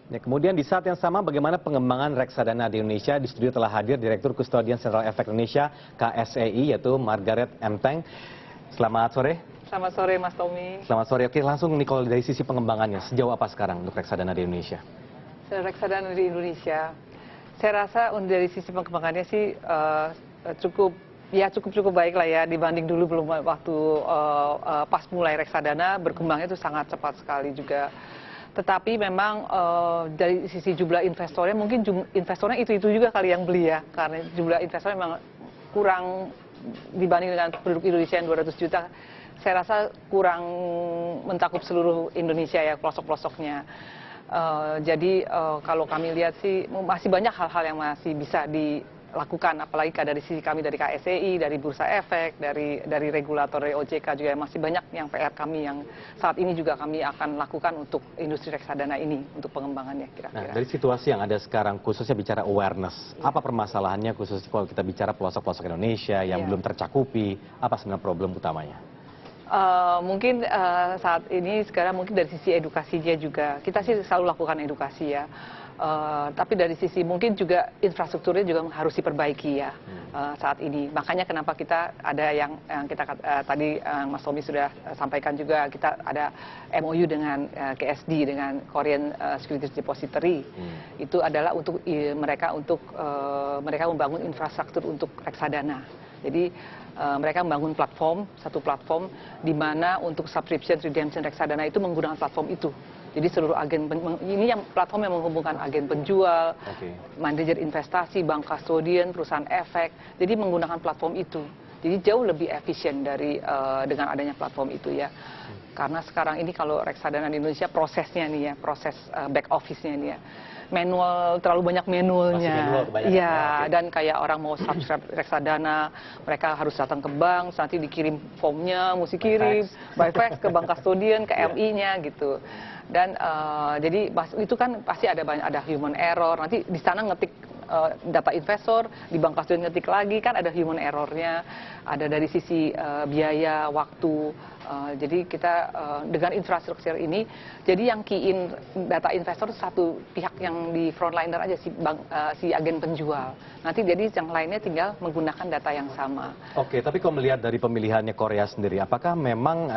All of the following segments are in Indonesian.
Ya, kemudian di saat yang sama bagaimana pengembangan reksadana di Indonesia. Di studio telah hadir Direktur Kustodian Central Efek Indonesia KSEI yaitu Margaret M. Teng. Selamat sore. Selamat sore Mas Tommy. Selamat sore. Oke, langsung nih kalau dari sisi pengembangannya sejauh apa sekarang untuk reksadana di Indonesia? Reksadana di Indonesia, saya rasa dari sisi pengembangannya sih cukup baik lah ya, dibanding dulu belum waktu pas mulai reksadana berkembangnya itu sangat cepat sekali juga. Tetapi memang dari sisi jumlah investornya, mungkin investornya itu juga kali yang beli ya, karena jumlah investornya memang kurang dibanding dengan penduduk Indonesia yang 200 juta. Saya rasa kurang mencakup seluruh Indonesia ya, pelosok-pelosoknya. Jadi kalau kami lihat sih masih banyak hal-hal yang masih bisa dilakukan, apalagi dari sisi kami dari KSEI, dari Bursa Efek, dari regulator dari OJK juga masih banyak yang PR kami yang saat ini juga kami akan lakukan untuk industri reksadana ini, untuk pengembangannya kira-kira. Nah, dari situasi yang ada sekarang khususnya bicara awareness, apa permasalahannya khususnya kalau kita bicara pelosok-pelosok Indonesia yang belum tercakupi, apa sebenarnya problem utamanya? Mungkin saat ini sekarang mungkin dari sisi edukasinya juga kita sih selalu lakukan edukasi ya, tapi dari sisi mungkin juga infrastrukturnya juga harus diperbaiki ya saat ini. Makanya kenapa kita ada yang kita tadi Mas Tommy sudah sampaikan juga, kita ada MOU dengan KSD, dengan Korean Securities Depository. Itu adalah untuk mereka membangun infrastruktur untuk reksadana. Jadi mereka membangun satu platform di mana untuk subscription redemption reksadana itu menggunakan platform itu. Jadi seluruh agen ini yang platform yang menghubungkan agen penjual, manajer investasi, bank kustodian, perusahaan efek. Jadi menggunakan platform itu. Jadi jauh lebih efisien dengan adanya platform itu ya. Karena sekarang ini kalau reksadana di Indonesia prosesnya nih ya, proses back office-nya nih ya. Manual, terlalu banyak manualnya. Iya, dan kayak orang mau subscribe reksadana, mereka harus datang ke bank, nanti dikirim formnya, mesti kirim by fax ke bank kustodian, ke MI-nya gitu. Dan jadi itu kan pasti ada human error. Nanti di sana ngetik data investor, di bank kustodian ngetik lagi, kan ada human errornya, ada dari sisi biaya, waktu. Jadi kita dengan infrastruktur ini, jadi yang key in data investor satu pihak yang di frontliner aja, si agen penjual. Nanti jadi yang lainnya tinggal menggunakan data yang sama. Oke, tapi kalau melihat dari pemilihannya Korea sendiri, apakah memang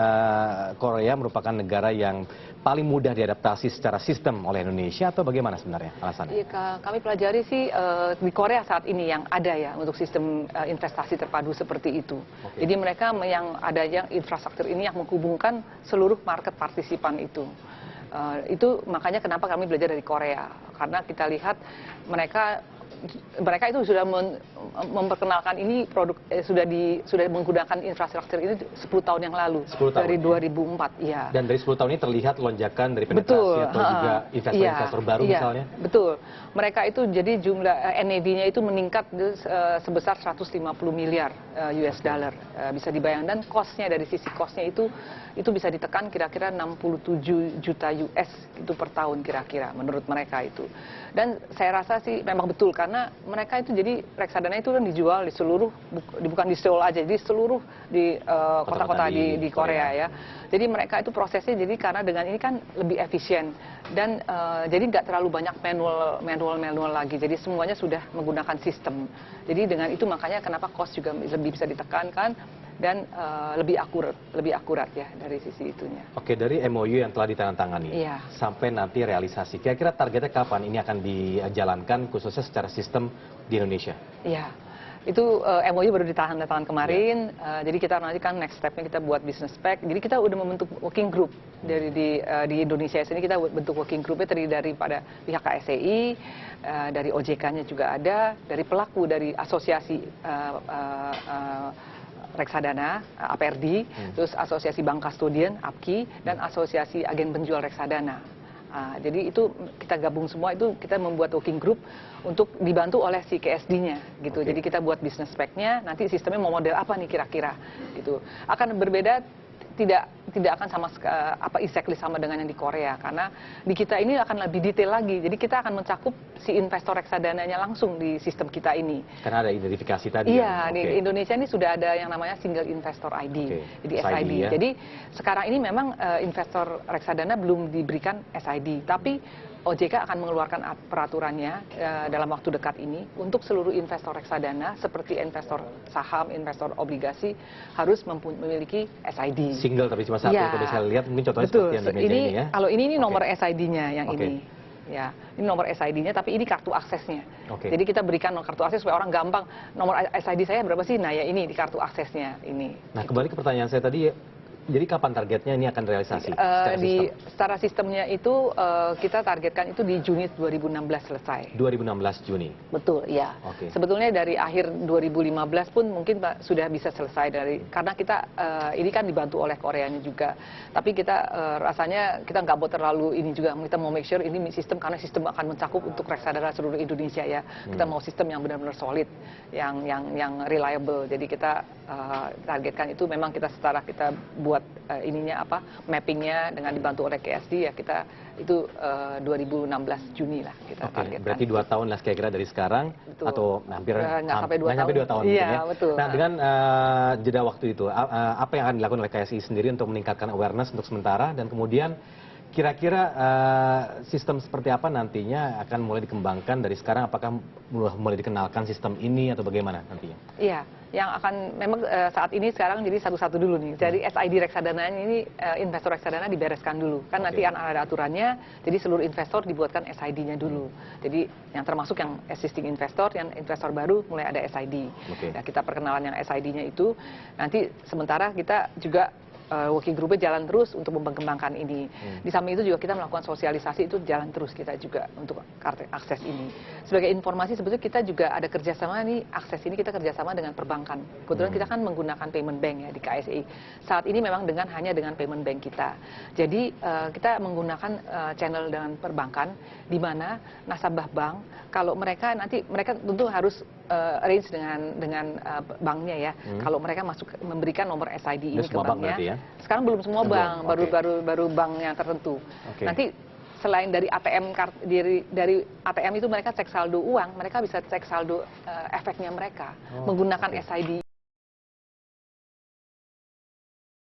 Korea merupakan negara yang paling mudah diadaptasi secara sistem oleh Indonesia atau bagaimana sebenarnya alasannya? Iya, kami pelajari sih di Korea saat ini yang ada ya untuk sistem investasi terpadu seperti itu. Jadi mereka yang ada yang infrastruktur ini yang menghubungkan seluruh market partisipan itu. Itu makanya kenapa kami belajar dari Korea, karena kita lihat mereka itu sudah memperkenalkan ini produk sudah menggunakan infrastruktur ini 10 tahun yang lalu, 10 tahun, dari 2004 ya. Dan dari 10 tahun ini terlihat lonjakan dari penetrasi atau juga investor-investor baru misalnya. Betul. Mereka itu jadi jumlah NAV-nya itu meningkat sebesar 150 miliar US dollar. Bisa dibayangkan, dan cost-nya dari sisi cost-nya itu bisa ditekan kira-kira 67 juta US itu per tahun kira-kira menurut mereka itu. Dan saya rasa sih memang betul, karena mereka itu jadi reksadana itu kan dijual di seluruh, bukan di Seoul aja, di seluruh di kota-kota di Korea ya. Jadi mereka itu prosesnya jadi karena dengan ini kan lebih efisien dan jadi nggak terlalu banyak manual lagi. Jadi semuanya sudah menggunakan sistem. Jadi dengan itu makanya kenapa cost juga lebih bisa ditekankan dan lebih akurat ya dari sisi itunya. Oke, dari MOU yang telah ditandatangani sampai nanti realisasi, kira-kira targetnya kapan ini akan dijalankan khususnya secara sistem di Indonesia? Iya, itu MOU baru ditandatangani kemarin. Jadi kita nanti kan next step-nya kita buat business pack. Jadi kita udah membentuk working group di Indonesia sini. Kita bentuk working group-nya terdiri daripada pihak KSEI, dari OJK-nya juga ada, dari pelaku dari asosiasi reksadana APRD, terus asosiasi bank kustodian APKI, dan asosiasi agen penjual reksadana. Jadi itu kita gabung semua, itu kita membuat working group untuk dibantu oleh si KSD-nya gitu. Jadi kita buat business pack-nya, nanti sistemnya mau model apa nih kira-kira gitu. Akan berbeda tidak akan exactly sama dengan yang di Korea, karena di kita ini akan lebih detail lagi. Jadi kita akan mencakup si investor reksadananya langsung di sistem kita ini. Karena ada identifikasi tadi. Iya, di Indonesia ini sudah ada yang namanya Single Investor ID, jadi SID. Ya. Jadi sekarang ini memang investor reksadana belum diberikan SID, tapi OJK akan mengeluarkan peraturannya dalam waktu dekat ini untuk seluruh investor reksadana seperti investor saham, investor obligasi harus memiliki SID. Single tapi cuma satu. Ya. Kalau saya lihat mungkin contohnya Betul. seperti yang di meja ini ya. Kalau ini nomor SID-nya yang Oke. ini. Ya, ini nomor SID-nya, tapi ini kartu aksesnya. Oke. Jadi kita berikan kartu akses supaya orang gampang. Nomor SID saya berapa sih? Nah ya ini di kartu aksesnya ini. Nah kembali ke pertanyaan saya tadi, jadi kapan targetnya ini akan realisasi? Secara sistemnya itu kita targetkan itu di Juni 2016 selesai. 2016 Juni. Betul, ya. Oke. Sebetulnya dari akhir 2015 pun mungkin sudah bisa selesai karena kita ini kan dibantu oleh Koreanya juga. Tapi kita rasanya kita nggak mau terlalu ini juga. Kita mau make sure ini sistem karena sistem akan mencakup untuk reksadana seluruh Indonesia ya. Kita mau sistem yang benar-benar solid, yang reliable. Jadi kita targetkan itu memang kita buat mappingnya dengan dibantu oleh KSD ya, kita itu 2016 Juni lah kita targetkan. Berarti 2 tahun lah kira-kira dari sekarang. Betul. Atau hampir nggak sampai 2 tahun. Sampai 2 tahun Iya, ya. betul. Nah dengan jeda waktu itu apa yang akan dilakukan oleh KSI sendiri untuk meningkatkan awareness untuk sementara, dan kemudian kira-kira sistem seperti apa nantinya akan mulai dikembangkan dari sekarang? Apakah mulai dikenalkan sistem ini atau bagaimana nantinya? Iya, yang akan memang saat ini sekarang jadi satu-satu dulu nih. Jadi SID reksadana ini investor reksadana dibereskan dulu. Kan nanti akan ada aturannya, jadi seluruh investor dibuatkan SID-nya dulu. Jadi yang termasuk yang existing investor, yang investor baru mulai ada SID. Ya, kita perkenalan yang SID-nya itu. Nanti sementara kita juga working group-nya jalan terus untuk mengembangkan ini. Di samping itu juga kita melakukan sosialisasi itu jalan terus kita juga untuk kartu akses ini. Sebagai informasi sebetulnya kita juga ada kerjasama nih, akses ini kita kerjasama dengan perbankan. Kebetulan kita kan menggunakan payment bank ya di KSI. Saat ini memang hanya dengan payment bank kita. Jadi kita menggunakan channel dengan perbankan di mana nasabah bank kalau mereka tentu harus arrange dengan banknya ya. Kalau mereka memberikan nomor SID ini ke banknya. Ya? Sekarang belum semua bank, baru bank yang tertentu. Nanti selain dari ATM dari ATM itu mereka cek saldo uang, mereka bisa cek saldo efeknya mereka menggunakan SID